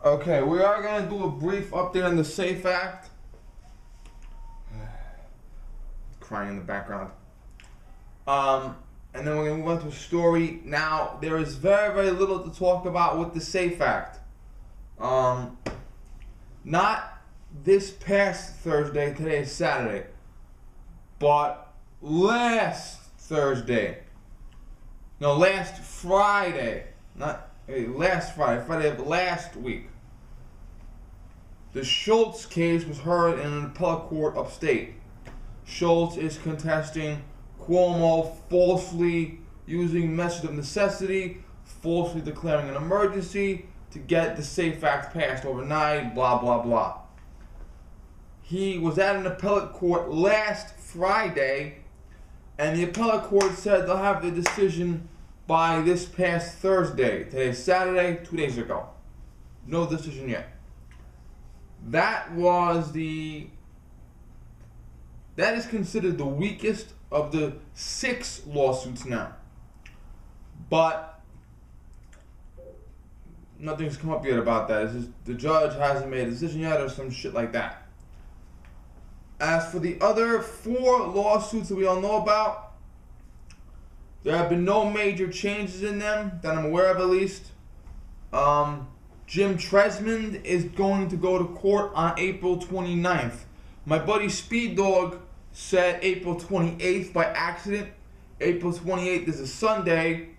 Okay, we are going to do a brief update on the SAFE Act. Crying in the background. And then we're going to move on to a story. Now, there is very, very little to talk about with the SAFE Act. Not this past Thursday, today is Saturday, but last Thursday. No, last Friday. Friday of last week. The Schultz case was heard in an appellate court upstate. Schultz is contesting Cuomo falsely using method of necessity, falsely declaring an emergency to get the SAFE Act passed overnight, blah, blah, blah. He was at an appellate court last Friday, and the appellate court said they'll have the decision by this past Thursday. Today's Saturday, 2 days ago. No decision yet. That is considered the weakest of the 6 lawsuits now. But nothing's come up yet about that. It's just the judge hasn't made a decision yet or some shit like that. As for the other 4 lawsuits that we all know about, there have been no major changes in them that I'm aware of, at least. Jim Treason is going to go to court on April 29th. My buddy Speed Dog said April 28th by accident. April 28th is a Sunday.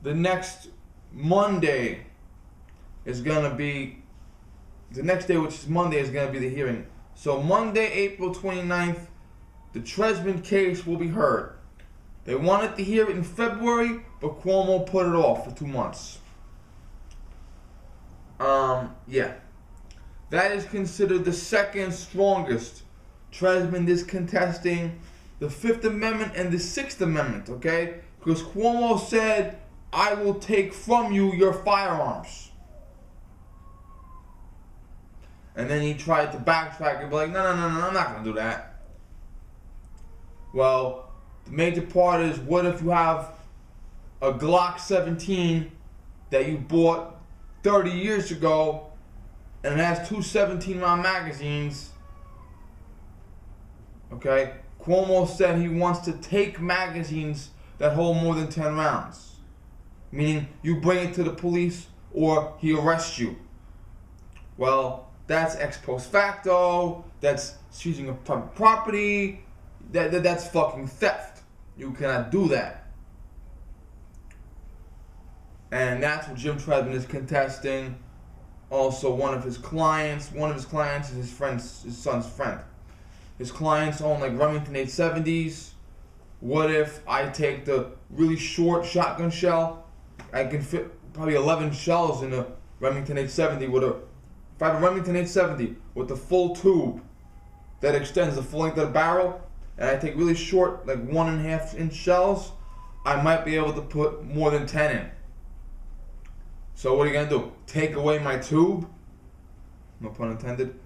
The next Monday is going to be, the next day, which is Monday, is going to be the hearing. So Monday, April 29th, the Treason case will be heard. They wanted to hear it in February, but Cuomo put it off for 2 months. Yeah. That is considered the second strongest. Treason is contesting the 5th Amendment and the 6th Amendment, okay? Because Cuomo said, I will take from you your firearms. And then he tried to backtrack and be like, no, I'm not going to do that. Well, the major part is, what if you have a Glock 17 that you bought 30 years ago and it has 2 17-round magazines? Okay? Cuomo said he wants to take magazines that hold more than 10 rounds. Meaning, you bring it to the police or he arrests you. Well, that's ex post facto, that's seizing of public property, that's fucking theft. You cannot do that. And that's what Jim Treason is contesting. Also, one of his clients is his son's friend. His clients own like Remington 870s. What if I take the really short shotgun shell? I can fit probably 11 shells in a Remington 870 if I have a Remington 870 with the full tube that extends the full length of the barrel, and I take really short, like 1.5 inch shells, I might be able to put more than 10 in. So what are you going to do? Take away my tube? No pun intended.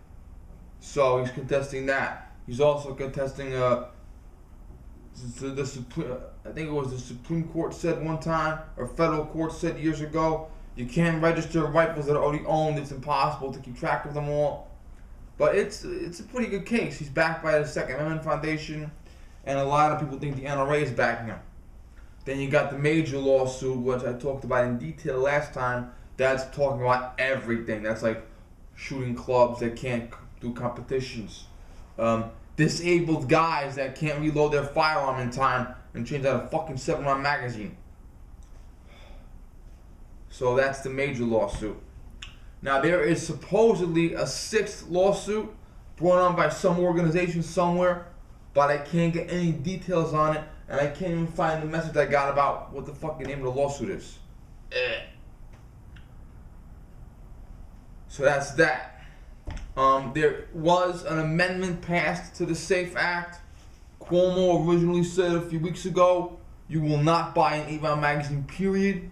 So he's contesting that. He's also contesting I think it was the Supreme Court said one time, or federal court said years ago, you can't register rifles that are already owned. It's impossible to keep track of them all. But it's a pretty good case. He's backed by the Second Amendment Foundation, and a lot of people think the NRA is backing him. Then you got the major lawsuit, which I talked about in detail last time. That's talking about everything. That's like shooting clubs that can't do competitions. Disabled guys that can't reload their firearm in time and change out a fucking 7-round magazine. So that's the major lawsuit. Now, there is supposedly a 6th lawsuit brought on by some organization somewhere, but I can't get any details on it, and I can't even find the message I got about what the fucking name of the lawsuit is. So that's that. There was an amendment passed to the SAFE Act. Cuomo originally said a few weeks ago, you will not buy an 8-round magazine, period.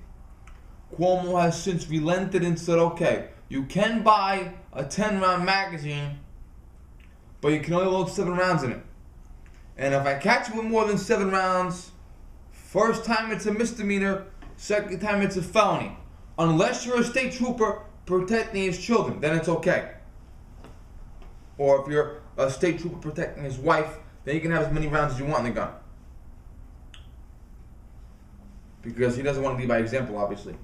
Cuomo has since relented and said, okay, you can buy a 10-round magazine, but you can only load 7 rounds in it. And if I catch you with more than 7 rounds, first time it's a misdemeanor, second time it's a felony. Unless you're a state trooper, protecting his children, then it's okay. Or if you're a state trooper protecting his wife, then you can have as many rounds as you want in the gun. Because he doesn't want to lead by example, obviously.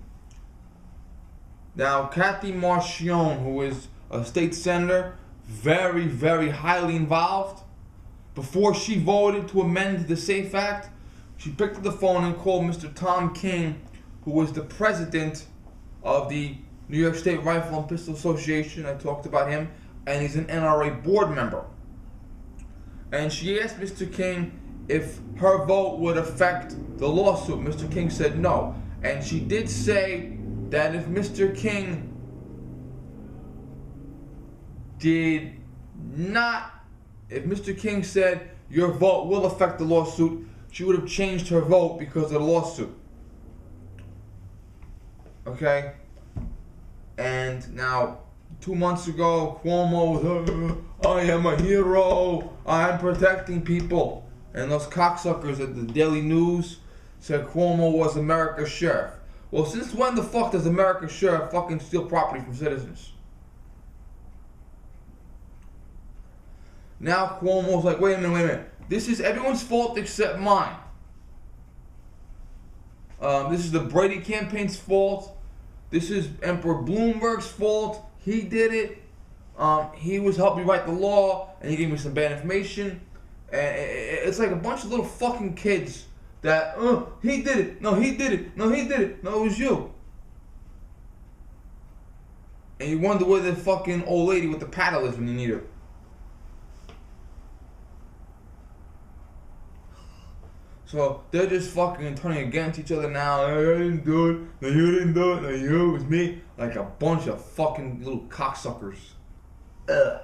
Now, Kathy Marchione, who is a state senator, very, very highly involved. Before she voted to amend the SAFE Act, she picked up the phone and called Mr. Tom King, who was the president of the New York State Rifle and Pistol Association. I talked about him, and he's an NRA board member. And she asked Mr. King if her vote would affect the lawsuit. Mr. King said no. And she did say that if Mr. King if Mr. King said your vote will affect the lawsuit, she would have changed her vote because of the lawsuit. Okay? And now, 2 months ago, Cuomo was, I am a hero, I'm protecting people. And those cocksuckers at the Daily News said Cuomo was America's sheriff. Well, since when the fuck does America's sheriff fucking steal property from citizens? Now Cuomo's like, wait a minute. This is everyone's fault except mine. This is the Brady campaign's fault. This is Emperor Bloomberg's fault. He did it. He was helping me write the law, and he gave me some bad information. And it's like a bunch of little fucking kids that, he did it. No, he did it. No, he did it. No, it was you. And you wonder where the fucking old lady with the paddle is when you need her. So they're just fucking turning against each other now. I didn't do it. No, you didn't do it. No, you, it was me. Like a bunch of fucking little cocksuckers. Ugh.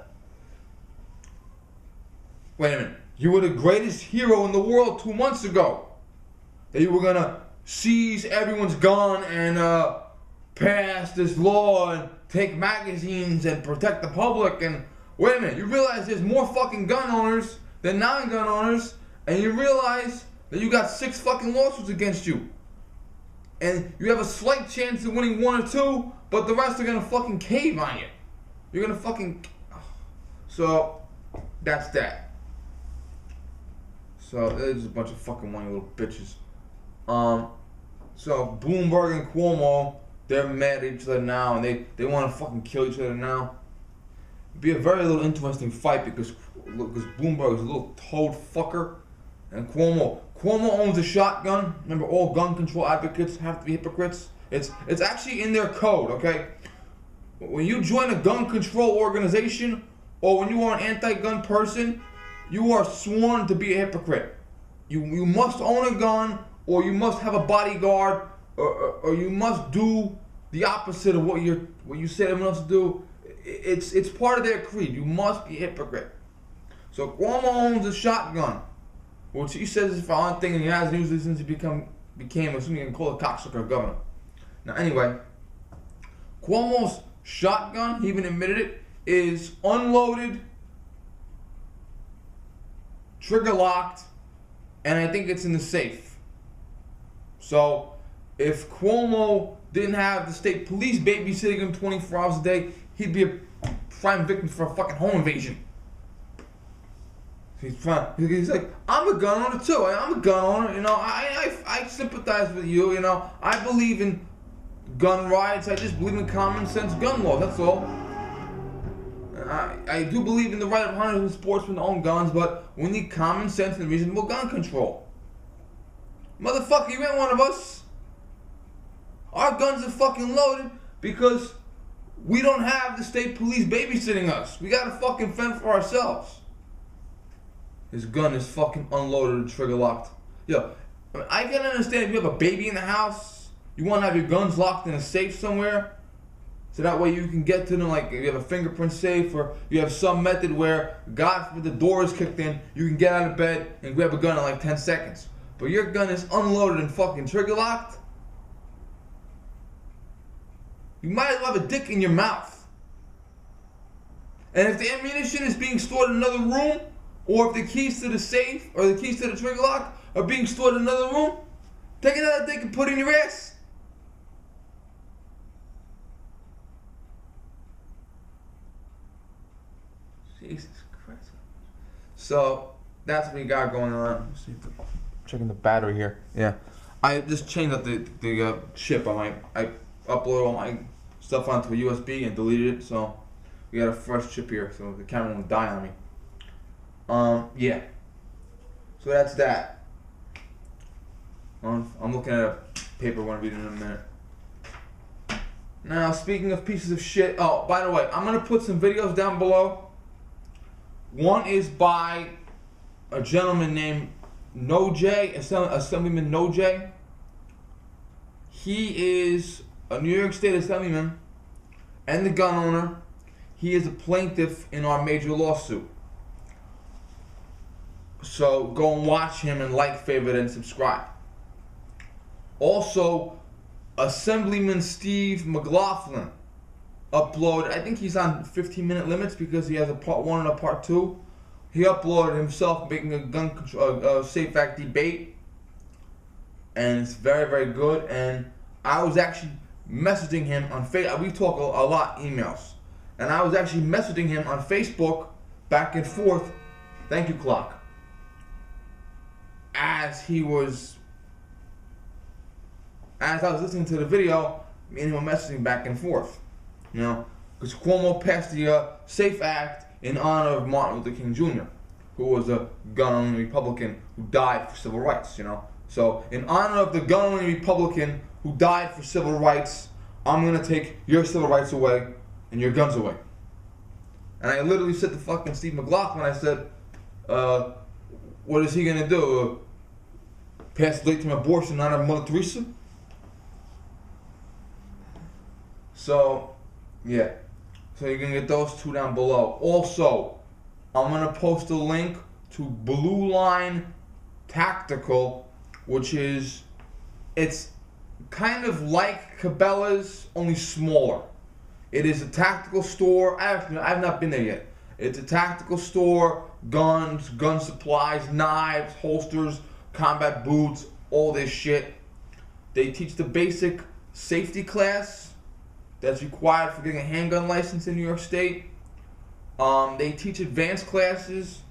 Wait a minute. You were the greatest hero in the world 2 months ago. That you were gonna seize everyone's gun and pass this law and take magazines and protect the public. And wait a minute. You realize there's more fucking gun owners than non-gun owners. And you realize that you got 6 fucking lawsuits against you. And you have a slight chance of winning 1 or 2, but the rest are gonna fucking cave on you. You're gonna fucking... So, that's that. So, there's a bunch of fucking whiny little bitches. So, Bloomberg and Cuomo, they're mad at each other now, and they wanna fucking kill each other now. It'd be a very little interesting fight because Bloomberg is a little toad fucker. And Cuomo owns a shotgun. Remember, all gun control advocates have to be hypocrites. It's actually in their code, okay? When you join a gun control organization, or when you are an anti-gun person, you are sworn to be a hypocrite. You must own a gun, or you must have a bodyguard, or you must do the opposite of what you said everyone else to do. It's part of their creed. You must be a hypocrite. So Cuomo owns a shotgun, which he says is for one thing, and he hasn't used it since he became assuming you can call a cocksucker governor. Now anyway, Cuomo's shotgun, he even admitted it, is unloaded, trigger locked, and I think it's in the safe. So if Cuomo didn't have the state police babysitting him 24 hours a day, he'd be a prime victim for a fucking home invasion. He's like, I'm a gun owner too. I'm a gun owner. You know, I sympathize with you. You know, I believe in gun rights. I just believe in common sense gun laws. That's all. I do believe in the right of hunters and sportsmen to own guns, but we need common sense and reasonable gun control. Motherfucker, you ain't one of us. Our guns are fucking loaded because we don't have the state police babysitting us. We gotta fucking fend for ourselves. His gun is fucking unloaded and trigger locked. Yo, I can understand if you have a baby in the house, you want to have your guns locked in a safe somewhere, so that way you can get to them, like if you have a fingerprint safe, or you have some method where, God forbid the door is kicked in, you can get out of bed and grab a gun in like 10 seconds. But your gun is unloaded and fucking trigger locked. You might as well have a dick in your mouth. And if the ammunition is being stored in another room, or if the keys to the safe or the keys to the trigger lock are being stored in another room, take another dick and put it in your ass. Jesus Christ. So that's what we got going on. Let's see checking the battery here. Yeah. I just changed up the chip. I uploaded all my stuff onto a USB and deleted it, so we got a fresh chip here, so the camera won't die on me. Yeah. So that's that. I'm looking at a paper I want to read in a minute. Now, speaking of pieces of shit, oh, by the way, I'm going to put some videos down below. One is by a gentleman named NoJ, Assemblyman NoJ. He is a New York State Assemblyman and the gun owner. He is a plaintiff in our major lawsuit. So go and watch him and like, favorite, and subscribe. Also, Assemblyman Steve McLaughlin uploaded, I think he's on 15-minute limits because he has a part 1 and a part 2. He uploaded himself making a gun control, Safe Act debate, and it's very, very good. And I was actually messaging him on Facebook. We talk a lot emails, and I was actually messaging him on Facebook back and forth. Thank you, Clock. As I was listening to the video, me and him were messaging back and forth, you know, because Cuomo passed the Safe Act in honor of Martin Luther King Jr., who was a gun-owning Republican who died for civil rights, you know. So, in honor of the gun-owning Republican who died for civil rights, I'm going to take your civil rights away and your guns away. And I literally said to fucking Steve McLaughlin, I said, what is he going to do? Pass late-term abortion in honor of Mother Teresa? So, yeah. So you can get those two down below. Also, I'm going to post a link to Blue Line Tactical, which is, it's kind of like Cabela's, only smaller. It is a tactical store. I've not been there yet. It's a tactical store, guns, gun supplies, knives, holsters, combat boots, all this shit. They teach the basic safety class that's required for getting a handgun license in New York State. They teach advanced classes.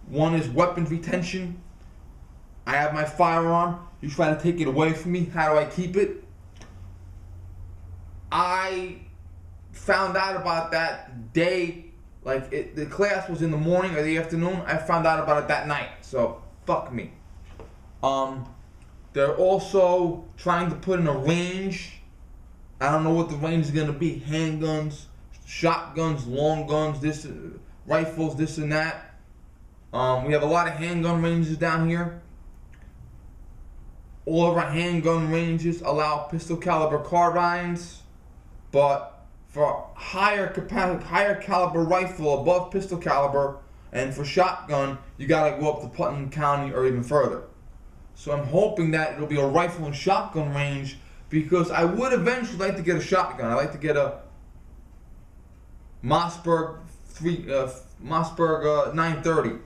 One is weapons retention. I have my firearm. You try to take it away from me. How do I keep it? I found out about that day, the class was in the morning or the afternoon. I found out about it that night. So fuck me. They're also trying to put in a range. I don't know what the range is going to be. Handguns, shotguns, long guns, rifles, this and that. We have a lot of handgun ranges down here. All of our handgun ranges allow pistol caliber carbines, but for higher caliber rifle above pistol caliber, and for shotgun, you gotta go up to Putnam County or even further. So I'm hoping that it'll be a rifle and shotgun range, because I would eventually like to get a shotgun. I'd like to get a Mossberg 930.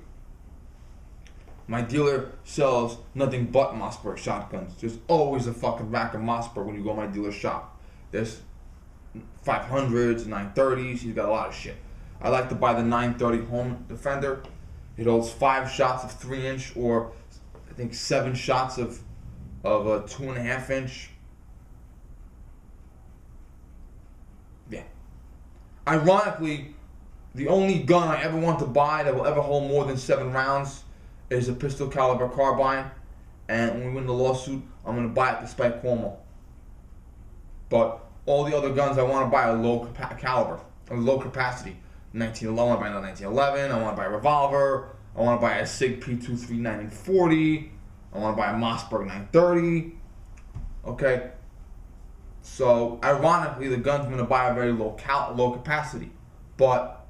My dealer sells nothing but Mossberg shotguns. There's always a fucking rack of Mossberg when you go to my dealer's shop. There's 500s, 930s. He's got a lot of shit. I like to buy the 930 Home Defender. It holds 5 shots of 3-inch, or I think 7 shots of a 2.5-inch. Yeah. Ironically, the only gun I ever want to buy that will ever hold more than 7 rounds is a pistol caliber carbine. And when we win the lawsuit, I'm going to buy it despite Cuomo. But all the other guns I want to buy are low caliber, or low capacity. I want to buy a 1911, I want to buy a revolver, I want to buy a SIG P239 40, I want to buy a Mossberg 930. Okay? So, ironically, the guns I'm going to buy are very low capacity. But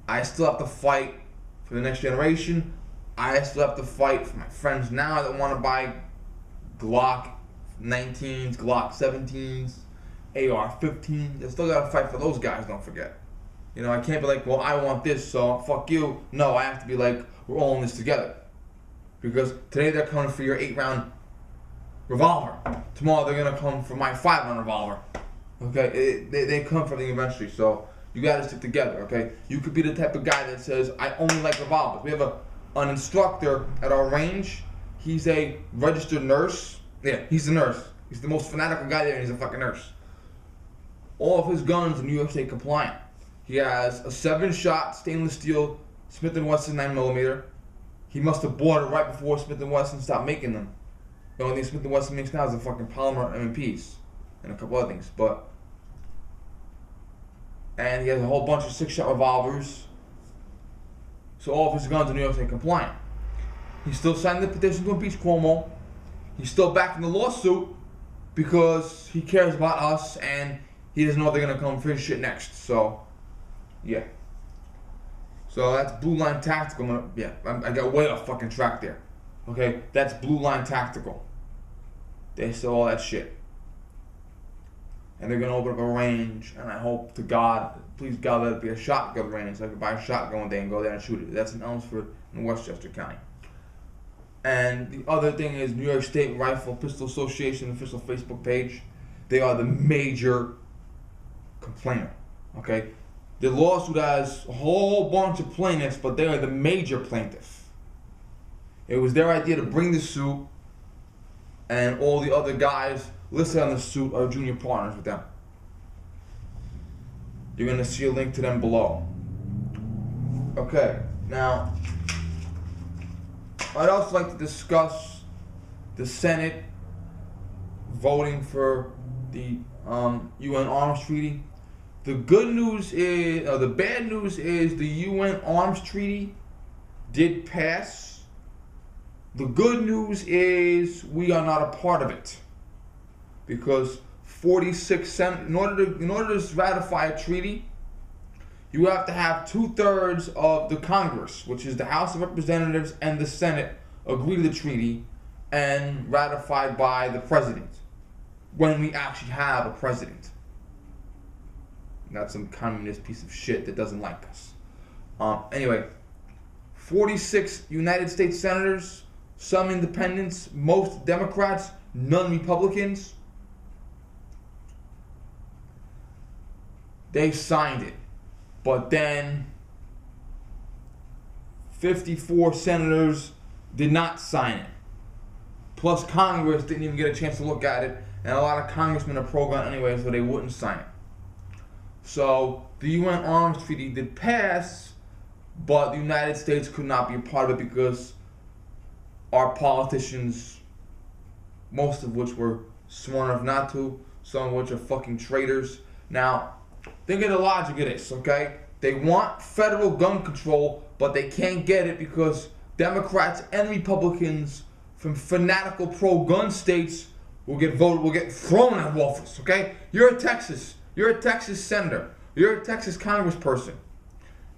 I still have to fight for the next generation. I still have to fight for my friends now that want to buy Glock 19s, Glock 17s, AR-15s. I still got to fight for those guys, don't forget. You know, I can't be like, well, I want this, so fuck you. No, I have to be like, we're all in this together. Because today they're coming for your 8-round revolver. Tomorrow they're going to come for my 5-round revolver. Okay? They come for me eventually, so You gotta stick together, okay? You could be the type of guy that says, I only like revolvers. We have an instructor at our range. He's a registered nurse. Yeah, he's a nurse. He's the most fanatical guy there, and he's a fucking nurse. All of his guns are New York State compliant. He has a 7-shot stainless steel Smith & Wesson 9mm. He must have bought it right before Smith & Wesson stopped making them. The only thing Smith & Wesson makes now is the fucking polymer M&Ps and a couple other things. And he has a whole bunch of 6-shot revolvers. So all of his guns are New York State compliant. He's still signing the petition to impeach Cuomo. He's still backing the lawsuit because he cares about us and he doesn't know if they're gonna come for his shit next. So, yeah. So that's Blue Line Tactical. I got way off fucking track there. Okay, that's Blue Line Tactical. They sell all that shit. And they're gonna open up a range, and I hope to God, please God, let it be a shotgun range, so I can buy a shotgun one day and go there and shoot it. That's in Elmsford in Westchester County. And the other thing is New York State Rifle Pistol Association official Facebook page. They are the major complainer. Okay, the lawsuit has a whole bunch of plaintiffs, but they are the major plaintiff. It was their idea to bring the suit, and all the other guys listed on the suit are junior partners with them. You're going to see a link to them below. Okay, now, I'd also like to discuss the Senate voting for the UN Arms Treaty. The good news is, the bad news is the UN Arms Treaty did pass. The good news is we are not a part of it. Because 46 in order to ratify a treaty, you have to have 2/3 of the Congress, which is the House of Representatives and the Senate, agree to the treaty and ratified by the president. When we actually have a president, not some communist piece of shit that doesn't like us. Anyway, 46 United States senators, some independents, most Democrats, none Republicans. They signed it, but then 54 senators did not sign it. Plus Congress didn't even get a chance to look at it, and a lot of congressmen are pro-gun anyway, so they wouldn't sign it. So the UN Arms Treaty did pass, but the United States could not be a part of it because our politicians, most of which were sworn enough not to, some of which are fucking traitors. Now, think of the logic of this, okay? They want federal gun control, but they can't get it because Democrats and Republicans from fanatical pro-gun states will get thrown out of office, okay? You're a Texas senator, you're a Texas congressperson.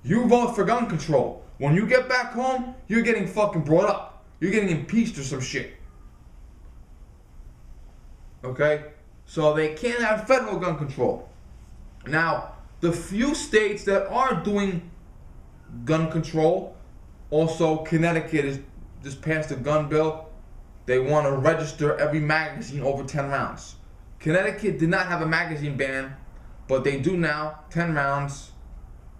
You vote for gun control. When you get back home, you're getting fucking brought up. You're getting impeached or some shit. Okay? So they can't have federal gun control. Now, the few states that are doing gun control, also Connecticut has just passed a gun bill. They want to register every magazine over 10 rounds. Connecticut did not have a magazine ban, but they do now, 10 rounds,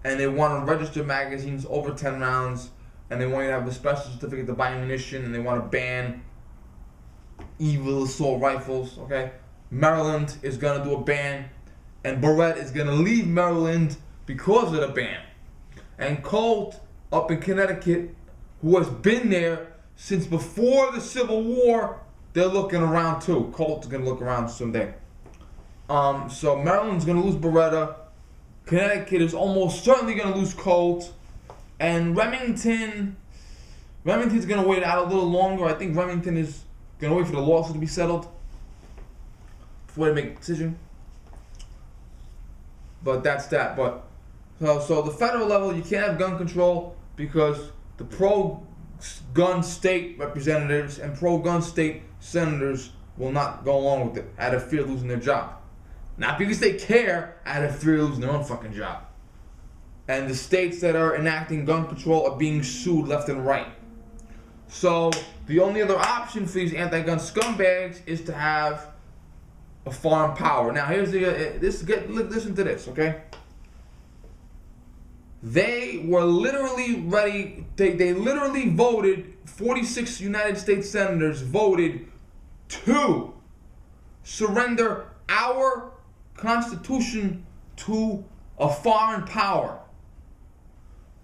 and they want to register magazines over 10 rounds, and they want you to have a special certificate to buy ammunition, and they want to ban evil assault rifles, okay? Maryland is going to do a ban, and Barrett is going to leave Maryland because of the ban. And Colt, up in Connecticut, who has been there since before the Civil War, they're looking around too. Colt's going to look around someday. So Maryland's going to lose Beretta. Connecticut is almost certainly going to lose Colt. And Remington's going to wait out a little longer. I think Remington is going to wait for the lawsuit to be settled before they make a decision. But that's that. But so the federal level, you can't have gun control because the pro-gun state representatives and pro-gun state senators will not go along with it out of fear of losing their job. Not because they care, out of fear of losing their own fucking job. And the states that are enacting gun control are being sued left and right. So the only other option for these anti-gun scumbags is to have a foreign power. Now here's listen to this, okay? They were literally ready. They literally voted. 46 United States senators voted to surrender our Constitution to a foreign power.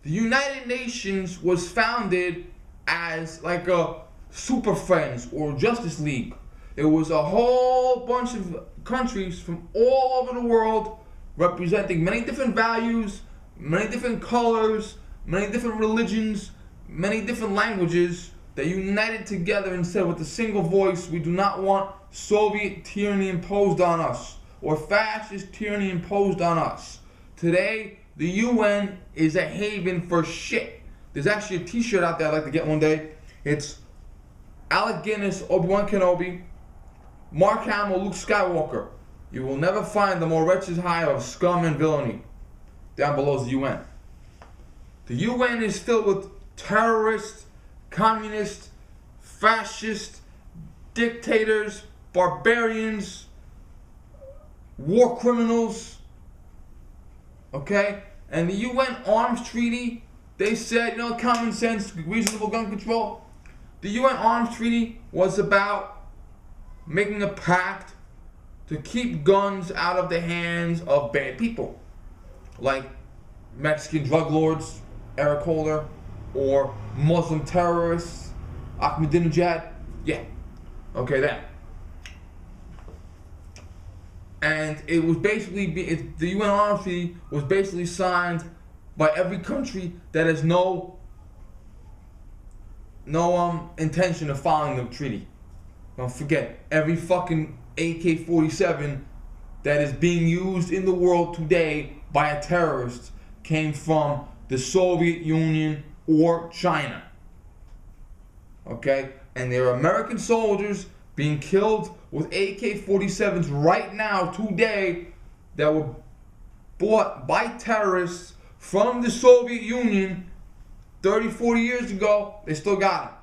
The United Nations was founded as like a Super Friends or Justice League. It was a whole bunch of countries from all over the world representing many different values, many different colors, many different religions, many different languages that united together and said with a single voice, we do not want Soviet tyranny imposed on us or fascist tyranny imposed on us. Today, the UN is a haven for shit. There's actually a t-shirt out there I'd like to get one day. It's Alec Guinness, Obi-Wan Kenobi, Mark Hamill, Luke Skywalker. You will never find the more wretched hive of scum and villainy. Down below is the UN. The UN is filled with terrorists, communists, fascists, dictators, barbarians, war criminals. Okay? And the UN Arms Treaty, they said, common sense, reasonable gun control. The UN Arms Treaty was about making a pact to keep guns out of the hands of bad people, like Mexican drug lords, Eric Holder, or Muslim terrorists, Ahmadinejad. Yeah, okay, that. And it was basically, the UN Arms Treaty was basically signed by every country that has no intention of following the treaty. Don't forget, every fucking AK-47 that is being used in the world today by a terrorist came from the Soviet Union or China. Okay? And there are American soldiers being killed with AK-47s right now, today, that were bought by terrorists from the Soviet Union 30, 40 years ago. They still got them.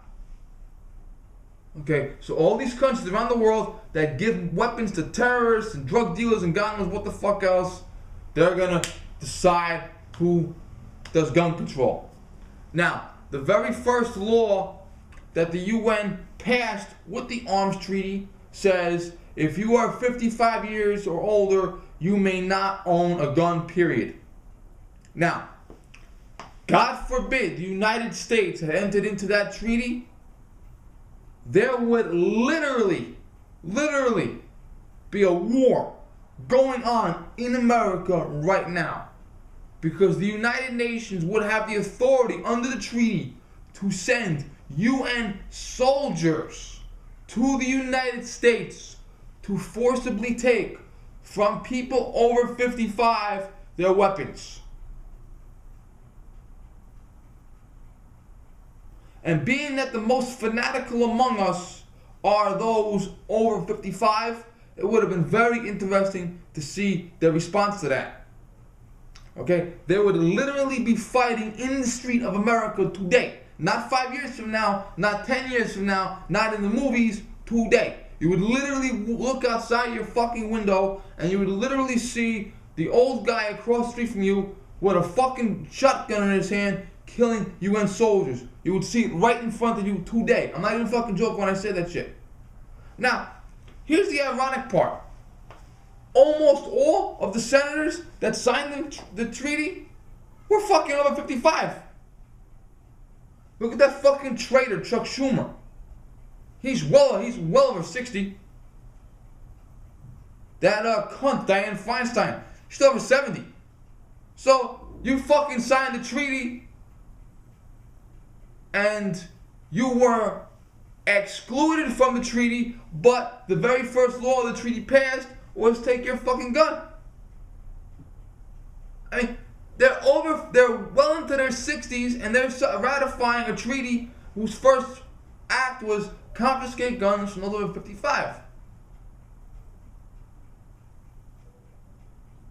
Okay, so all these countries around the world that give weapons to terrorists and drug dealers and God knows what the fuck else, they're gonna decide who does gun control. Now, the very first law that the UN passed with the Arms Treaty says if you are 55 years or older, you may not own a gun, period. Now, God forbid the United States had entered into that treaty, there would literally be a war going on in America right now, because the United Nations would have the authority under the treaty to send UN soldiers to the United States to forcibly take from people over 55 their weapons. And being that the most fanatical among us are those over 55, it would have been very interesting to see their response to that. Okay? They would literally be fighting in the street of America today. Not 5 years from now, not 10 years from now, not in the movies, today. You would literally look outside your fucking window and you would literally see the old guy across the street from you with a fucking shotgun in his hand killing UN soldiers. You would see it right in front of you today. I'm not even fucking joking when I say that shit. Now, here's the ironic part. Almost all of the senators that signed the treaty were fucking over 55. Look at that fucking traitor, Chuck Schumer. He's well over 60. That cunt, Dianne Feinstein, she's over 70. So, you fucking signed the treaty and you were excluded from the treaty, but the very first law the treaty passed was take your fucking gun. I mean, they're well into their 60s and they're ratifying a treaty whose first act was confiscate guns from those over 55.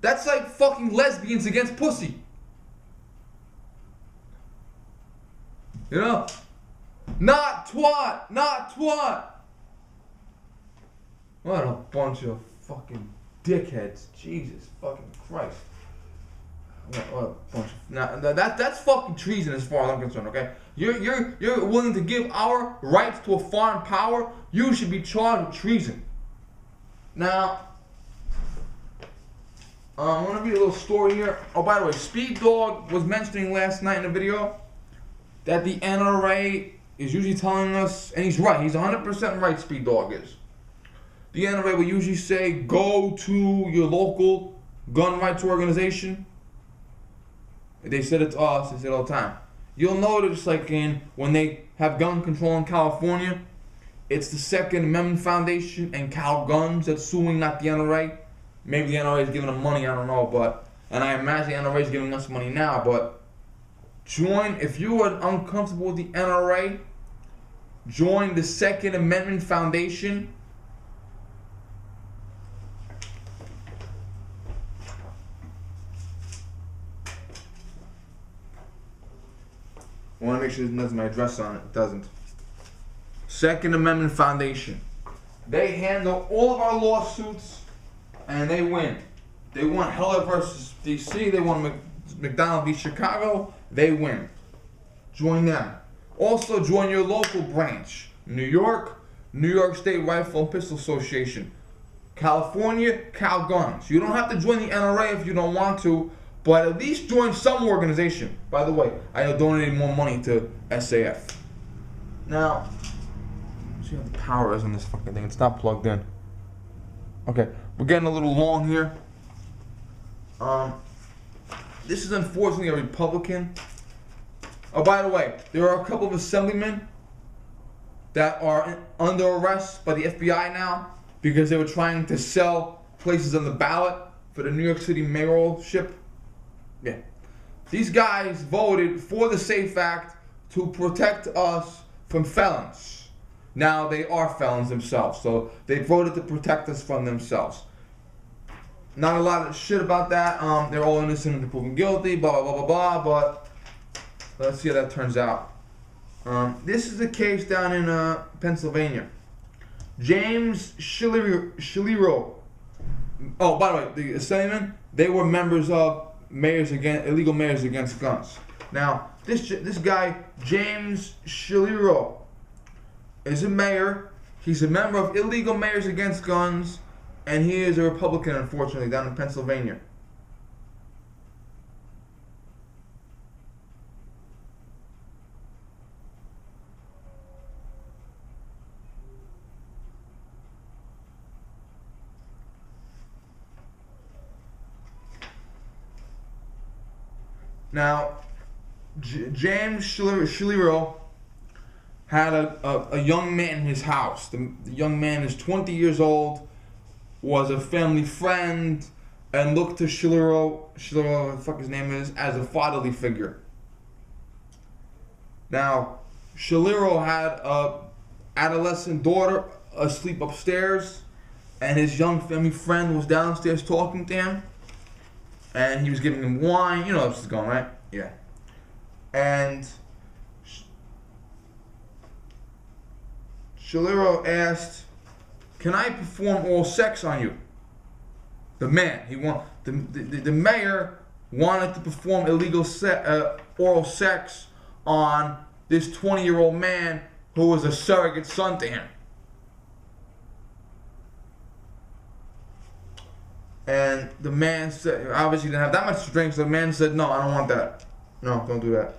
That's like fucking lesbians against pussy. You know? Not twat! Not twat! What a bunch of fucking dickheads. Jesus fucking Christ. Now that's fucking treason as far as I'm concerned. Okay, you're willing to give our rights to a foreign power. You should be charged with treason. Now, I'm gonna read a little story here. Oh, by the way, Speed Dog was mentioning last night in a video that the NRA is usually telling us, and he's right. He's 100% right. Speed Dog is. The NRA will usually say, go to your local gun rights organization. They said it to us. They say it all the time. You'll notice, like when they have gun control in California, it's the Second Amendment Foundation and Cal Guns that's suing, not the NRA. Maybe the NRA is giving them money, I don't know, and I imagine the NRA is giving us money now, but join, if you are uncomfortable with the NRA, join the Second Amendment Foundation. I want to make sure it doesn't have my address on it. It doesn't. Second Amendment Foundation. They handle all of our lawsuits, and they win. They won Heller versus DC. They won McDonald v. Chicago. They win. Join them. Also, join your local branch. New York State Rifle and Pistol Association. California, Cal Guns. You don't have to join the NRA if you don't want to, but at least join some organization. By the way, I am donating more money to SAF. Now, see how the power is on this fucking thing. It's not plugged in. Okay, we're getting a little long here. This is unfortunately a Republican. Oh, by the way, there are a couple of assemblymen that are under arrest by the FBI now because they were trying to sell places on the ballot for the New York City mayoralship. Yeah. These guys voted for the SAFE Act to protect us from felons. Now they are felons themselves, so they voted to protect us from themselves. Not a lot of shit about that. They're all innocent until proven guilty, blah, blah, blah, blah, blah, but let's see how that turns out. This is a case down in Pennsylvania. James Sheliro. Oh, by the way, the Assemblymen, they were members of illegal mayors against guns. Now, this guy, James Sheliro, is a mayor. He's a member of Illegal Mayors Against Guns, and he is a Republican, unfortunately, down in Pennsylvania. Now, James Sheliro had a young man in his house. The young man is 20 years old, was a family friend, and looked to Sheliro, what the fuck his name is, as a fatherly figure. Now, Sheliro had a adolescent daughter asleep upstairs, and his young family friend was downstairs talking to him, and he was giving him wine. You know how this is going, right? Yeah. And Sheliro asked, "Can I perform oral sex on you?" The man, the mayor wanted to perform oral sex on this 20-year-old man who was a surrogate son to him. And the man said, obviously he didn't have that much to drink, so the man said, "No, I don't want that. No, don't do that."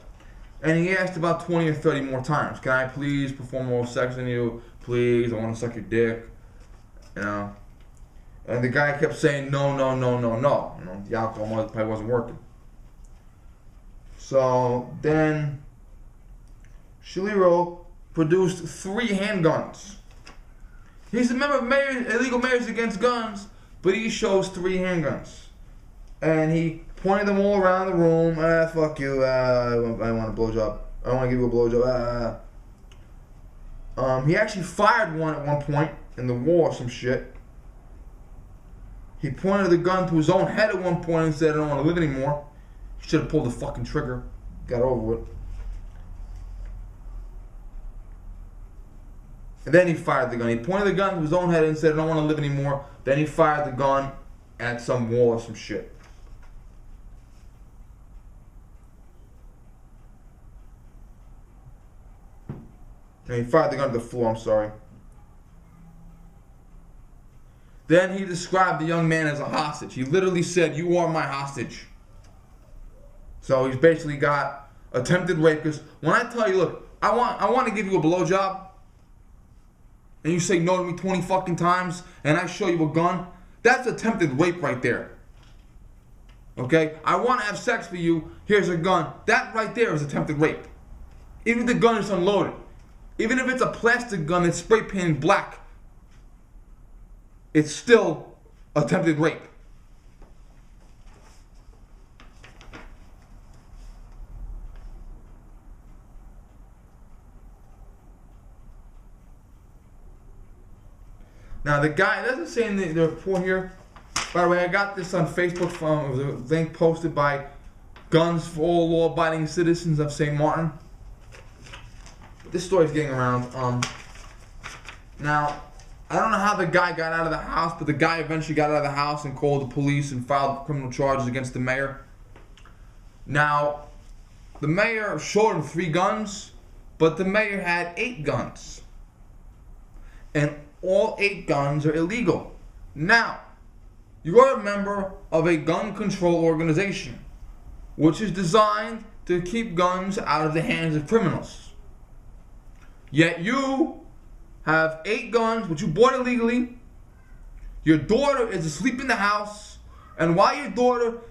And he asked about 20 or 30 more times, "Can I please perform oral sex on you? Please, I want to suck your dick." You know? And the guy kept saying, "No, no, no, no, no." You know, the alcohol probably wasn't working. So then Sheliro produced 3 handguns. He's a member of Illegal Mayors Against Guns, but he shows 3 handguns. And he pointed them all around the room. Fuck you. I want a blowjob. I want to give you a blowjob. He actually fired one at one point in the wall or some shit. He pointed the gun to his own head at one point and said, "I don't want to live anymore." He should have pulled the fucking trigger. Got over it. And then he fired the gun. He pointed the gun to his own head and said, "I don't want to live anymore." Then he fired the gun at some wall or some shit. And he fired the gun to the floor, I'm sorry. Then he described the young man as a hostage. He literally said, "You are my hostage." So he's basically got attempted rape. Because when I tell you, look, I want to give you a blowjob, and you say no to me 20 fucking times, and I show you a gun, that's attempted rape right there. Okay? I want to have sex with you, here's a gun. That right there is attempted rape. Even if the gun is unloaded. Even if it's a plastic gun that's spray painted black, it's still attempted rape. Now the guy, it doesn't say in the report here. By the way, I got this on Facebook from the link posted by Guns for All Law-Abiding Citizens of St. Martin. This story's getting around. Now, I don't know how the guy got out of the house, but the guy eventually got out of the house and called the police and filed criminal charges against the mayor. Now, the mayor showed him 3 guns, but the mayor had 8 guns. And all 8 guns are illegal. Now, you are a member of a gun control organization, which is designed to keep guns out of the hands of criminals. Yet you have 8 guns, which you bought illegally. Your daughter is asleep in the house, and while your daughter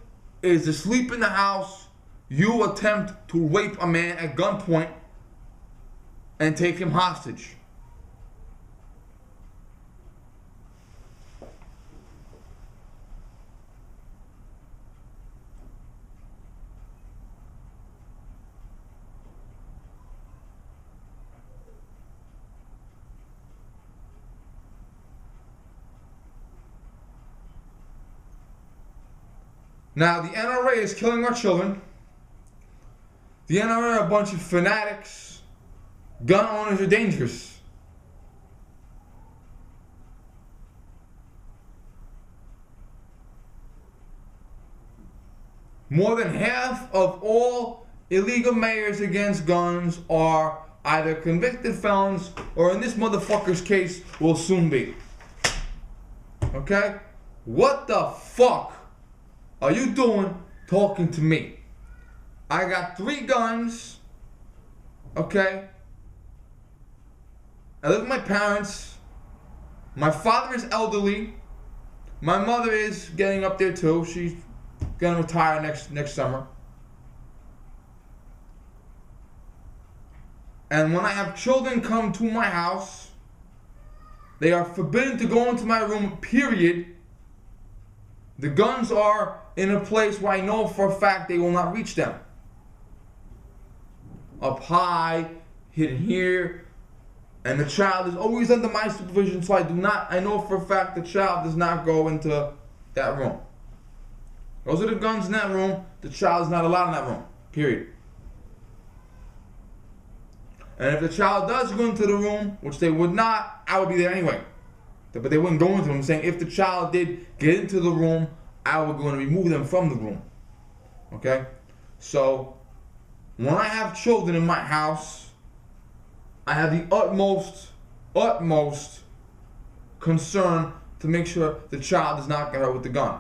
is asleep in the house, you attempt to rape a man at gunpoint and take him hostage. Now, the NRA is killing our children. The NRA are a bunch of fanatics. Gun owners are dangerous. More than half of all illegal mayors against guns are either convicted felons or, in this motherfucker's case, will soon be. Okay? What the fuck are you doing talking to me? I got 3 guns, okay? I live with my parents. My father is elderly. My mother is getting up there too. She's gonna retire next summer. And when I have children come to my house, they are forbidden to go into my room, period. The guns are in a place where I know for a fact they will not reach them. Up high, hidden here, and the child is always under my supervision, so I know for a fact the child does not go into that room. Those are the guns in that room. The child is not allowed in that room, period. And if the child does go into the room, which they would not, I would be there anyway. But they wouldn't go into the room. I'm saying if the child did get into the room, I would go and remove them from the room. Okay? So, when I have children in my house, I have the utmost concern to make sure the child does not get hurt with the gun.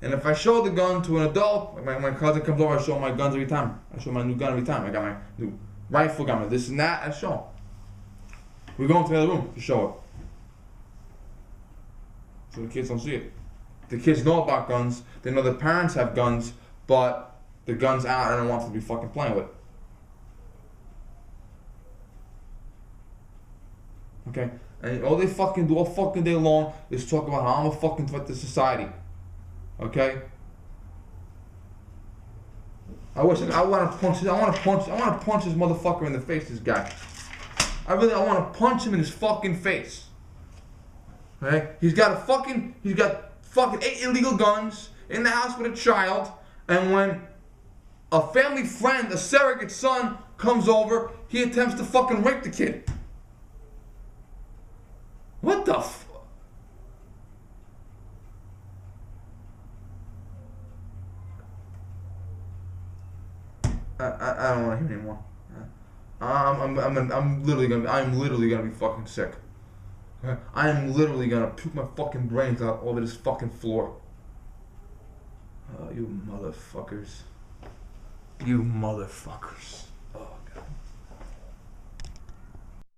And if I show the gun to an adult, like my cousin comes over, I show him my guns every time. I show him my new gun every time. I got my new rifle, got my this and that, I show him. We go into the other room to show it. So the kids don't see it. The kids know about guns. They know their parents have guns, but the gun's out. I don't want them to be fucking playing with it. Okay? And all they fucking do all fucking day long is talk about how I'm a fucking threat to society. Okay? I want to punch this motherfucker in the face, this guy. I want to punch him in his fucking face. Okay? He's got fucking 8 illegal guns in the house with a child, and when a family friend, a surrogate son, comes over, he attempts to fucking rape the kid. What the f... I don't want to hear anymore. I'm literally gonna be fucking sick. I am literally gonna puke my fucking brains out over this fucking floor. Oh, you motherfuckers. You motherfuckers. Oh, God.